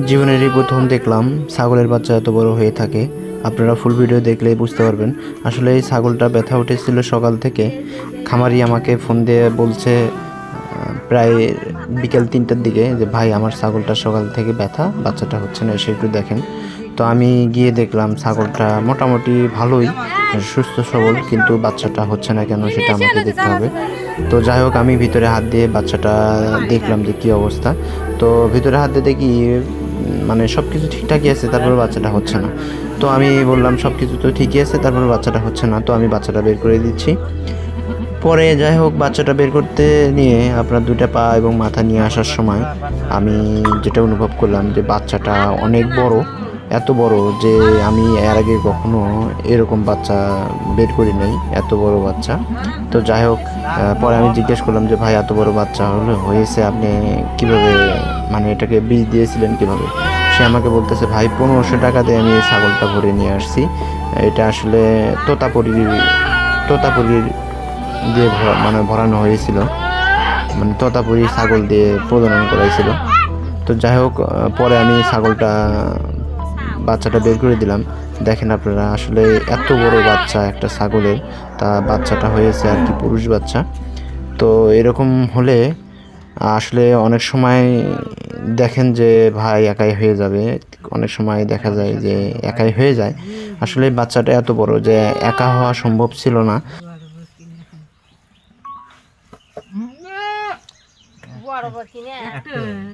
জীবনেরই প্রথম দেখলাম ছাগলের বাচ্চা এত বড় হয়ে থাকে। আপনারা ফুল ভিডিও দেখলেই বুঝতে পারবেন। আসলে এই ছাগলটা ব্যথা উঠেছিল সকাল থেকে। খামারি আমাকে ফোন দিয়ে বলছে প্রায় বিকেল 3টার দিকে যে ভাই আমার ছাগলটা সকাল থেকে ব্যথা, বাচ্চাটা হচ্ছে না, এসে একটু দেখেন। তো আমি গিয়ে দেখলাম ছাগলটা মোটামুটি ভালোই সুস্থ সবল, কিন্তু বাচ্চাটা হচ্ছে না কেন সেটা আমাকে দেখতে হবে। তো যাই হোক, আমি ভিতরে হাত দিয়ে বাচ্চাটা দেখলাম যে কী অবস্থা। তো ভিতরে হাত দিয়ে দেখি মানে সব কিছু ঠিকঠাকই আছে, তারপরে বাচ্চাটা হচ্ছে না। তো আমি বললাম সব কিছু তো ঠিকই আছে, তারপরে বাচ্চাটা হচ্ছে না। তো আমি বাচ্চাটা বের করে দিচ্ছি। পরে যাই হোক, বাচ্চাটা বের করতে নিয়ে আপনার 2টা পা এবং মাথা নিয়ে আসার সময় আমি যেটা অনুভব করলাম যে বাচ্চাটা অনেক বড়, এত বড় যে আমি এর আগে কখনো এরকম বাচ্চা বের করি নাই, এত বড় বাচ্চা। তো যাই হোক, পরে আমি জিজ্ঞেস করলাম যে ভাই এত বড় বাচ্চা হয়েছে আপনি কিভাবে, মানে এটাকে বীজ দিয়েছিলেন কিভাবে? সে আমাকে বলতেছে ভাই 1500 টাকা দিয়ে আমি এই ছাগলটা ভরে নিয়ে আসছি। এটা আসলে তোতাপুরির তোতাপুরির দিয়ে মানে ভরানো হয়েছিল, মানে তোতাপুরি ছাগল দিয়ে প্রজনন করাইছিল। তো যাই হোক, পরে আমি বাচ্চাটা বের করে দিলাম। দেখেন আপনারা, আসলে এত বড় বাচ্চা একটা ছাগলের, তা বাচ্চাটা হয়েছে আর কি পুরুষ বাচ্চা। তো এরকম হলে আসলে অনেক সময় দেখেন যে ভাই একাই হয়ে যাবে, অনেক সময় দেখা যায় যে একাই হয়ে যায়। আসলে বাচ্চাটা এত বড় যে একা হওয়া সম্ভব ছিল না। বড় বড় কিনে